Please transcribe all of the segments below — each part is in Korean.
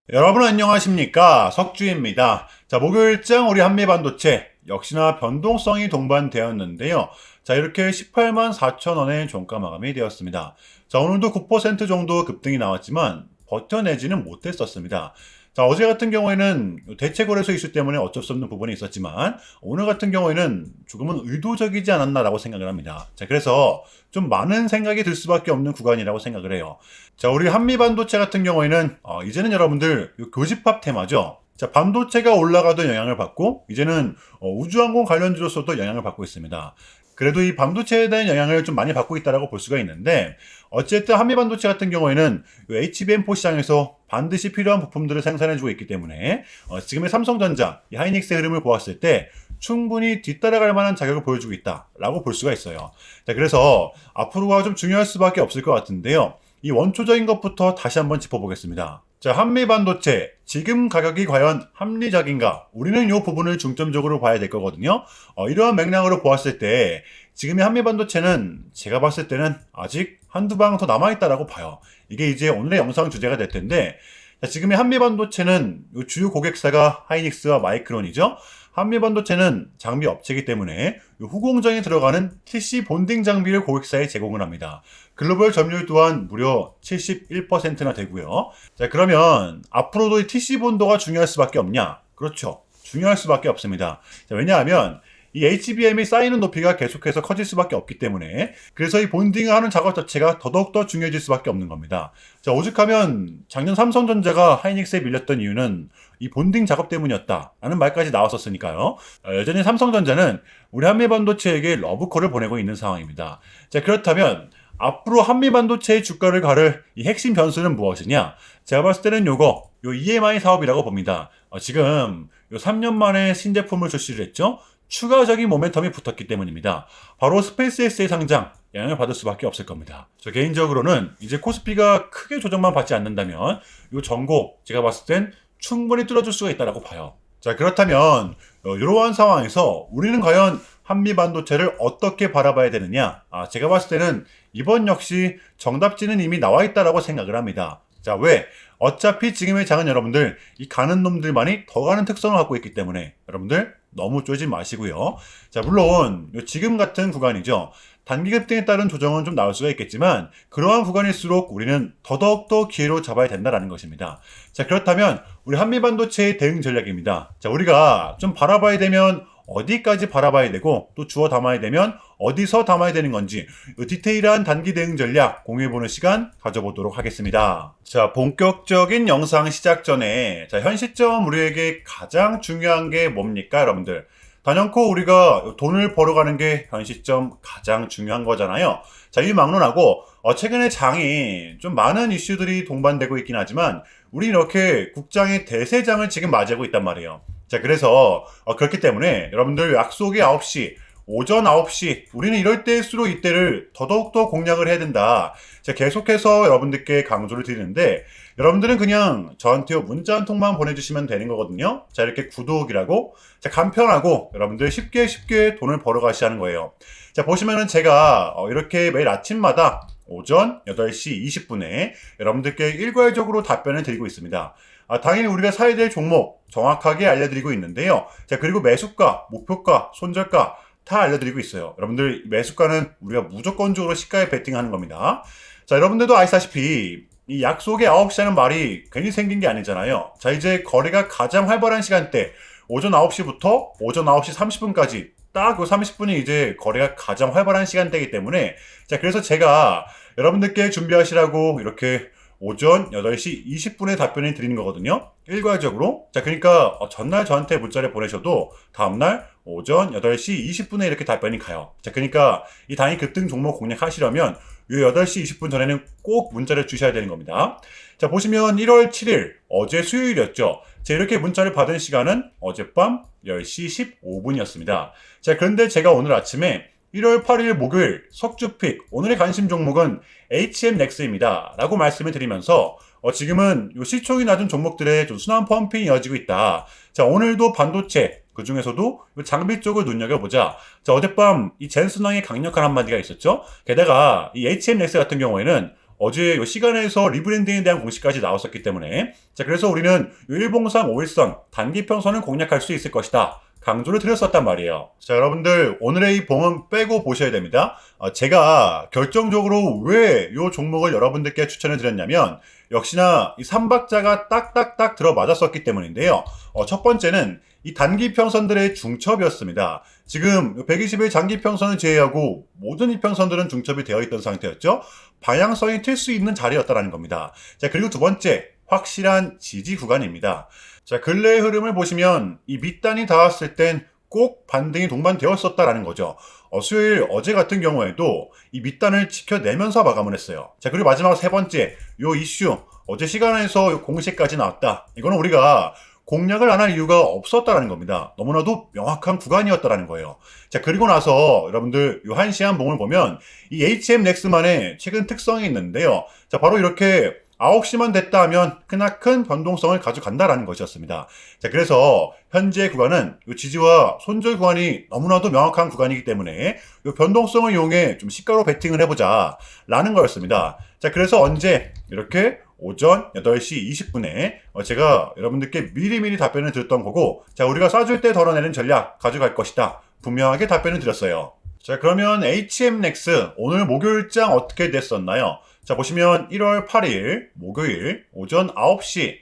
여러분 안녕하십니까? 석주입니다. 자, 목요일장 우리 한미반도체 역시나 변동성이 동반되었는데요. 자, 이렇게 18만 4천 원의 종가 마감이 되었습니다. 자, 오늘도 9% 정도 급등이 나왔지만 버텨내지는 못했었습니다. 자, 어제 같은 경우에는 대체거래소 이슈 때문에 어쩔 수 없는 부분이 있었지만 오늘 같은 경우에는 조금은 의도적이지 않았나라고 생각을 합니다. 자, 그래서 좀 많은 생각이 들 수밖에 없는 구간이라고 생각을 해요. 자, 우리 한미반도체 같은 경우에는 이제는 여러분들 교집합 테마죠. 자, 반도체가 올라가도 영향을 받고 이제는 우주항공 관련주로서도 영향을 받고 있습니다. 그래도 이 반도체에 대한 영향을 좀 많이 받고 있다고 볼 수가 있는데 어쨌든 한미반도체 같은 경우에는 HBM4 시장에서 반드시 필요한 부품들을 생산해주고 있기 때문에 지금의 삼성전자, 이 하이닉스의 흐름을 보았을 때 충분히 뒤따라갈 만한 자격을 보여주고 있다라고 볼 수가 있어요. 자, 그래서 앞으로가 좀 중요할 수밖에 없을 것 같은데요. 이 원초적인 것부터 다시 한번 짚어보겠습니다. 자, 한미반도체 지금 가격이 과연 합리적인가? 우리는 이 부분을 중점적으로 봐야 될 거거든요. 이러한 맥락으로 보았을 때 지금의 한미반도체는 제가 봤을 때는 아직 한두 방 더 남아있다라고 봐요. 이게 이제 오늘의 영상 주제가 될 텐데 자, 지금의 한미반도체는 주요 고객사가 하이닉스와 마이크론이죠. 한미반도체는 장비 업체이기 때문에 후공정에 들어가는 TC 본딩 장비를 고객사에 제공을 합니다. 글로벌 점유율 또한 무려 71%나 되고요. 자, 그러면 앞으로도 이 TC 본도가 중요할 수밖에 없냐? 그렇죠. 중요할 수밖에 없습니다. 자, 왜냐하면 이 HBM이 쌓이는 높이가 계속해서 커질 수밖에 없기 때문에 그래서 이 본딩을 하는 작업 자체가 더더욱 중요해질 수밖에 없는 겁니다. 자, 오죽하면 작년 삼성전자가 하이닉스에 밀렸던 이유는 이 본딩 작업 때문이었다라는 말까지 나왔었으니까요. 여전히 삼성전자는 우리 한미반도체에게 러브콜을 보내고 있는 상황입니다. 자, 그렇다면 앞으로 한미반도체의 주가를 가를 이 핵심 변수는 무엇이냐? 제가 봤을 때는 요 EMI 사업이라고 봅니다. 지금 요 3년 만에 신제품을 출시를 했죠? 추가적인 모멘텀이 붙었기 때문입니다. 바로 스페이스X의 상장 영향을 받을 수밖에 없을 겁니다. 저 개인적으로는 이제 코스피가 크게 조정만 받지 않는다면 이 전고 제가 봤을 땐 충분히 뚫어줄 수가 있다고 봐요. 자, 그렇다면 이러한 상황에서 우리는 과연 한미반도체를 어떻게 바라봐야 되느냐? 제가 봤을 때는 이번 역시 정답지는 이미 나와 있다고 생각을 합니다. 자, 왜? 어차피 지금의 장은 여러분들 이 가는 놈들만이 더 가는 특성을 갖고 있기 때문에 여러분들 너무 쫄지 마시고요. 자, 물론 지금 같은 구간이죠. 단기 급등에 따른 조정은 좀 나올 수가 있겠지만 그러한 구간일수록 우리는 더더욱더 기회로 잡아야 된다는 것입니다. 자, 그렇다면 우리 한미반도체의 대응 전략입니다. 자, 우리가 좀 바라봐야 되면 어디까지 바라봐야 되고 또 주워 담아야 되면 어디서 담아야 되는 건지 디테일한 단기 대응 전략 공유해보는 시간 가져보도록 하겠습니다. 자, 본격적인 영상 시작 전에 자, 현 시점 우리에게 가장 중요한 게 뭡니까 여러분들? 단연코 우리가 돈을 벌어가는 게 현 시점 가장 중요한 거잖아요. 자, 이 막론하고 최근에 장이 좀 많은 이슈들이 동반되고 있긴 하지만 우리 이렇게 국장의 대세장을 지금 맞이하고 있단 말이에요. 자, 그래서 그렇기 때문에 여러분들 약속이 9시, 오전 9시 우리는 이럴 때일수록 이때를 더더욱더 공략을 해야 된다. 자, 계속해서 여러분들께 강조를 드리는데 여러분들은 그냥 저한테 문자 한 통만 보내주시면 되는 거거든요. 자, 이렇게 구독이라고 자, 간편하고 여러분들 쉽게 돈을 벌어 가시는 거예요. 자, 보시면은 제가 이렇게 매일 아침마다 오전 8시 20분에 여러분들께 일괄적으로 답변을 드리고 있습니다. 당연히 우리가 사야 될 종목 정확하게 알려드리고 있는데요. 자, 그리고 매수가, 목표가, 손절가 다 알려드리고 있어요. 여러분들 매수가는 우리가 무조건적으로 시가에 베팅하는 겁니다. 자, 여러분들도 아시다시피 이 약속의 9시 하는 말이 괜히 생긴 게 아니잖아요. 자, 이제 거래가 가장 활발한 시간대 오전 9시부터 오전 9시 30분까지 딱 그 30분이 이제 거래가 가장 활발한 시간대이기 때문에 자, 그래서 제가 여러분들께 준비하시라고 이렇게 오전 8시 20분에 답변을 드리는 거거든요. 일괄적으로. 자, 그러니까 전날 저한테 문자를 보내셔도 다음날 오전 8시 20분에 이렇게 답변이 가요. 자, 그러니까 이 단위 급등 종목 공략하시려면 이 8시 20분 전에는 꼭 문자를 주셔야 되는 겁니다. 자, 보시면 1월 7일 어제 수요일이었죠. 자, 이렇게 문자를 받은 시간은 어젯밤 10시 15분이었습니다. 자, 그런데 제가 오늘 아침에 1월 8일 목요일 석주픽 오늘의 관심 종목은 HM넥스입니다 라고 말씀을 드리면서 지금은 요 시총이 낮은 종목들의 좀 순환 펌핑이 이어지고 있다. 자, 오늘도 반도체 그 중에서도 장비 쪽을 눈여겨보자. 자, 어젯밤 이 젠슨왕의 강력한 한마디가 있었죠. 게다가 이 HM넥스 같은 경우에는 어제 이 시간에서 리브랜딩에 대한 공식까지 나왔었기 때문에 자, 그래서 우리는 이 일봉상 5일선 단기 평선을 공략할 수 있을 것이다. 강조를 드렸었단 말이에요. 자, 여러분들 오늘의 이 봉은 빼고 보셔야 됩니다. 제가 결정적으로 왜 이 종목을 여러분들께 추천을 드렸냐면 역시나 이 3박자가 딱딱딱 들어맞았었기 때문인데요. 첫 번째는 이 단기 평선들의 중첩이었습니다. 지금 120일 장기 평선을 제외하고 모든 이평선들은 중첩이 되어 있던 상태였죠. 방향성이 틀 수 있는 자리였다는 겁니다. 자, 그리고 두 번째, 확실한 지지 구간입니다. 자, 근래의 흐름을 보시면 이 밑단이 닿았을 땐 꼭 반등이 동반되었었다라는 거죠. 수요일 어제 같은 경우에도 이 밑단을 지켜내면서 마감을 했어요. 자, 그리고 마지막 세 번째, 요 이슈 어제 시간에서 요 공시까지 나왔다. 이거는 우리가 공략을 안 할 이유가 없었다라는 겁니다. 너무나도 명확한 구간이었다라는 거예요. 자, 그리고 나서 여러분들 요 한시한 봉을 보면 이 HM넥스만의 최근 특성이 있는데요. 자, 바로 이렇게 9시만 됐다 하면 크나큰 변동성을 가져간다라는 것이었습니다. 자, 그래서 현재 구간은 이 지지와 손절 구간이 너무나도 명확한 구간이기 때문에 이 변동성을 이용해 좀 시가로 베팅을 해보자 라는 거였습니다. 자, 그래서 언제 이렇게 오전 8시 20분에 제가 여러분들께 미리미리 답변을 드렸던 거고, 자, 우리가 싸줄 때 덜어내는 전략 가져갈 것이다. 분명하게 답변을 드렸어요. 자, 그러면 HM넥스 오늘 목요일장 어떻게 됐었나요? 자, 보시면 1월 8일 목요일 오전 9시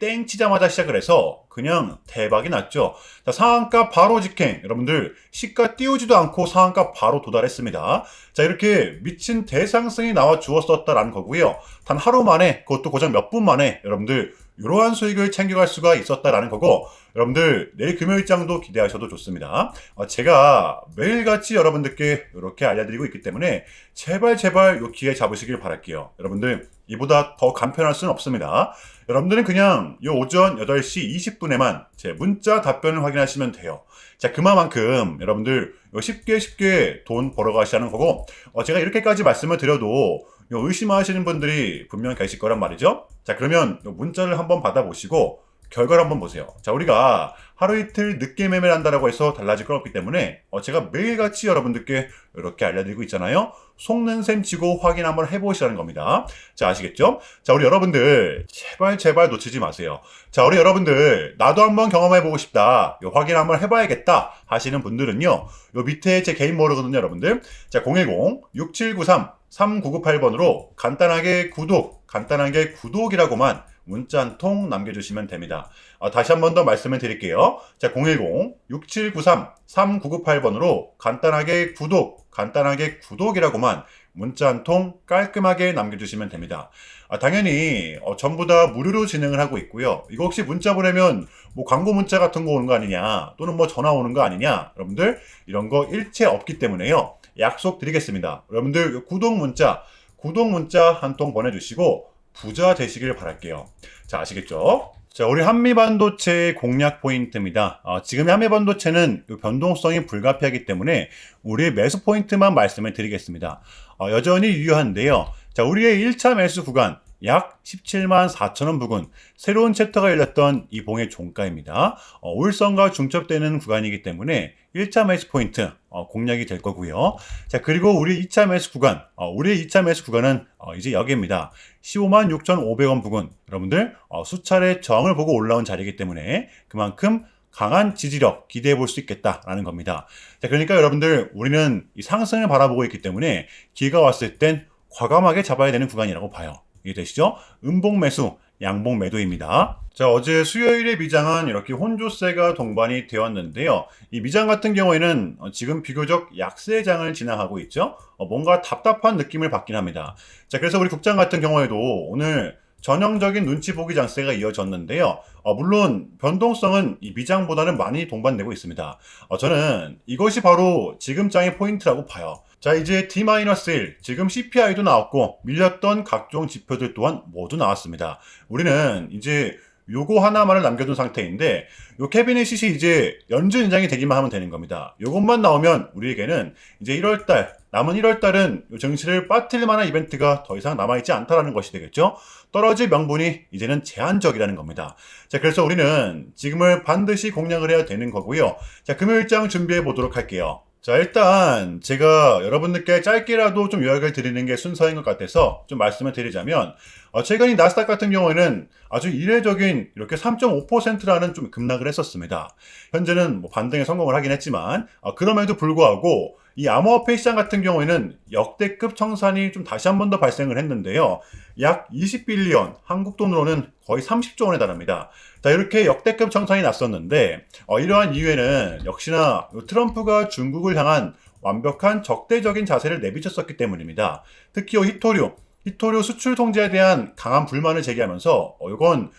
땡 치자마자 시작을 해서 그냥 대박이 났죠. 자, 상한가 바로 직행. 여러분들 시가 띄우지도 않고 상한가 바로 도달했습니다. 자, 이렇게 미친 대상승이 나와 주었었다라는 거고요. 단 하루 만에, 그것도 고작 몇 분 만에 여러분들 이러한 수익을 챙겨갈 수가 있었다라는 거고, 여러분들 내일 금요일장도 기대하셔도 좋습니다. 제가 매일같이 여러분들께 이렇게 알려드리고 있기 때문에 제발 요 기회 잡으시길 바랄게요. 여러분들 이보다 더 간편할 수는 없습니다. 여러분들은 그냥 이 오전 8시 20분에만 제 문자 답변을 확인하시면 돼요. 자, 그만큼 여러분들 쉽게 돈 벌어가시라는 거고, 제가 이렇게까지 말씀을 드려도 의심하시는 분들이 분명 계실 거란 말이죠. 자, 그러면 문자를 한번 받아보시고 결과를 한번 보세요. 자, 우리가 하루 이틀 늦게 매매를 한다라고 해서 달라질 건 없기 때문에 제가 매일같이 여러분들께 이렇게 알려드리고 있잖아요. 속는 셈 치고 확인 한번 해보시라는 겁니다. 자, 아시겠죠? 자, 우리 여러분들 제발 놓치지 마세요. 자, 우리 여러분들 나도 한번 경험해보고 싶다, 확인 한번 해봐야겠다 하시는 분들은요, 요 밑에 제 개인 번호거든요, 여러분들. 자, 010-6793-3998번으로 간단하게 구독이라고만 문자 한 통 남겨주시면 됩니다. 다시 한 번 더 말씀을 드릴게요. 자, 010-6793-3998번으로 간단하게 구독이라고만 문자 한 통 깔끔하게 남겨주시면 됩니다. 당연히 전부 다 무료로 진행을 하고 있고요. 이거 혹시 문자 보내면 뭐 광고 문자 같은 거 오는 거 아니냐, 또는 뭐 전화 오는 거 아니냐, 여러분들 이런 거 일체 없기 때문에요. 약속드리겠습니다. 여러분들 구독 문자 한 통 보내주시고 부자 되시길 바랄게요. 자, 아시겠죠? 자, 우리 한미반도체의 공략 포인트입니다. 지금의 한미반도체는 변동성이 불가피하기 때문에 우리의 매수 포인트만 말씀을 드리겠습니다. 여전히 유효한데요. 자, 우리의 1차 매수 구간 약 17만 4천원 부근, 새로운 챕터가 열렸던 이 봉의 종가입니다. 5일선과 중첩되는 구간이기 때문에 1차 매수 포인트 공략이 될 거고요. 자, 그리고 우리 2차 매수 구간, 우리의 2차 매수 구간은 이제 여기입니다. 15만 6,500원 부근. 여러분들 수차례 저항을 보고 올라온 자리이기 때문에 그만큼 강한 지지력 기대해 볼 수 있겠다라는 겁니다. 자, 그러니까 여러분들 우리는 이 상승을 바라보고 있기 때문에 기회가 왔을 땐 과감하게 잡아야 되는 구간이라고 봐요. 이해되시죠? 음봉 매수, 양봉 매도입니다. 자, 어제 수요일의 미장은 이렇게 혼조세가 동반이 되었는데요. 이 미장 같은 경우에는 지금 비교적 약세장을 진행하고 있죠. 뭔가 답답한 느낌을 받긴 합니다. 자, 그래서 우리 국장 같은 경우에도 오늘 전형적인 눈치 보기 장세가 이어졌는데요. 물론 변동성은 이 미장보다는 많이 동반되고 있습니다. 저는 이것이 바로 지금 장의 포인트라고 봐요. 자, 이제 D-1, 지금 CPI도 나왔고 밀렸던 각종 지표들 또한 모두 나왔습니다. 우리는 이제 요거 하나만을 남겨둔 상태인데 요 캐비넷이 이제 연준 인장이 되기만 하면 되는 겁니다. 요것만 나오면 우리에게는 이제 1월달, 남은 1월달은 요 증시를 빠뜨릴 만한 이벤트가 더 이상 남아있지 않다라는 것이 되겠죠. 떨어질 명분이 이제는 제한적이라는 겁니다. 자, 그래서 우리는 지금을 반드시 공략을 해야 되는 거고요. 자, 금요일장 준비해 보도록 할게요. 자, 일단 제가 여러분들께 짧게라도 좀 요약을 드리는 게 순서인 것 같아서 좀 말씀을 드리자면, 최근 이 나스닥 같은 경우에는 아주 이례적인 이렇게 3.5%라는 좀 급락을 했었습니다. 현재는 뭐 반등에 성공을 하긴 했지만, 그럼에도 불구하고 이 암호화폐 시장 같은 경우에는 역대급 청산이 좀 다시 한 번 더 발생을 했는데요. 약 20빌리언, 한국 돈으로는 거의 30조 원에 달합니다. 자, 이렇게 역대급 청산이 났었는데, 이러한 이유에는 역시나 트럼프가 중국을 향한 완벽한 적대적인 자세를 내비쳤었기 때문입니다. 특히 히토류 수출 통제에 대한 강한 불만을 제기하면서 이건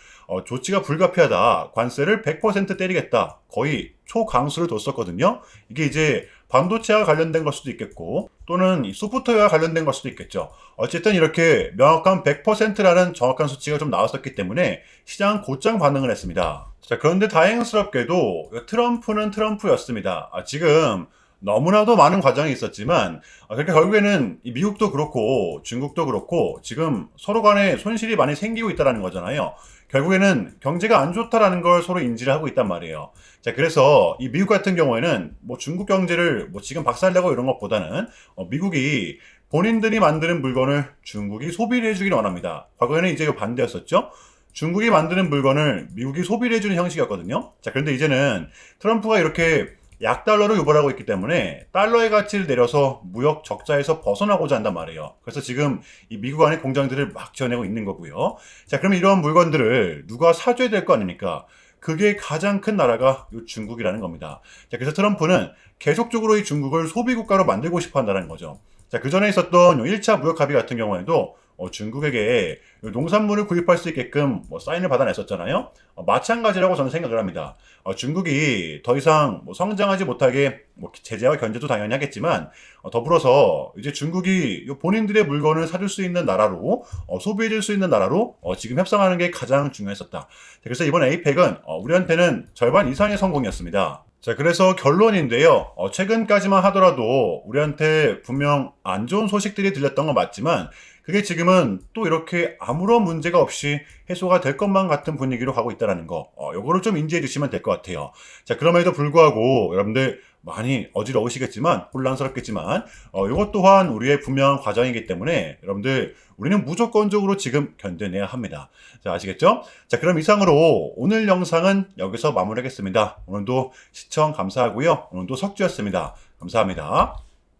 조치가 불가피하다. 관세를 100% 때리겠다. 거의 초강수를 뒀었거든요. 이게 이제 반도체와 관련된 걸 수도 있겠고 또는 이 소프트웨어와 관련된 걸 수도 있겠죠. 어쨌든 이렇게 명확한 100%라는 정확한 수치가 좀 나왔었기 때문에 시장은 곧장 반응을 했습니다. 자, 그런데 다행스럽게도 트럼프는 트럼프였습니다. 지금 너무나도 많은 과정이 있었지만 그러니까 결국에는 미국도 그렇고 중국도 그렇고 지금 서로 간에 손실이 많이 생기고 있다는 거잖아요. 결국에는 경제가 안 좋다라는 걸 서로 인지를 하고 있단 말이에요. 자, 그래서 이 미국 같은 경우에는 뭐 중국 경제를 뭐 지금 박살내고 이런 것보다는 미국이 본인들이 만드는 물건을 중국이 소비를 해주길 원합니다. 과거에는 이제 반대였었죠. 중국이 만드는 물건을 미국이 소비를 해주는 형식이었거든요. 자, 그런데 이제는 트럼프가 이렇게 약달러를 유발하고 있기 때문에 달러의 가치를 내려서 무역 적자에서 벗어나고자 한단 말이에요. 그래서 지금 이 미국 안에 공장들을 막 지어내고 있는 거고요. 자, 그러면 이런 물건들을 누가 사줘야 될 거 아닙니까? 그게 가장 큰 나라가 이 중국이라는 겁니다. 자, 그래서 트럼프는 계속적으로 이 중국을 소비국가로 만들고 싶어 한다는 거죠. 자, 그 전에 있었던 1차 무역 합의 같은 경우에도 중국에게 농산물을 구입할 수 있게끔 사인을 받아냈었잖아요. 마찬가지라고 저는 생각을 합니다. 중국이 더 이상 성장하지 못하게 제재와 견제도 당연히 하겠지만 더불어서 이제 중국이 본인들의 물건을 사줄 수 있는 나라로 소비해줄 수 있는 나라로 지금 협상하는 게 가장 중요했었다. 그래서 이번 에이펙은 우리한테는 절반 이상의 성공이었습니다. 자, 그래서 결론인데요. 최근까지만 하더라도 우리한테 분명 안 좋은 소식들이 들렸던 건 맞지만 그게 지금은 또 이렇게 아무런 문제가 없이 해소가 될 것만 같은 분위기로 가고 있다는 거. 요거를 좀 인지해 주시면 될 것 같아요. 자, 그럼에도 불구하고 여러분들 많이 어지러우시겠지만 혼란스럽겠지만 요것 또한 우리의 분명한 과정이기 때문에 여러분들 우리는 무조건적으로 지금 견뎌내야 합니다. 자, 아시겠죠? 자, 그럼 이상으로 오늘 영상은 여기서 마무리하겠습니다. 오늘도 시청 감사하고요. 오늘도 석주였습니다. 감사합니다.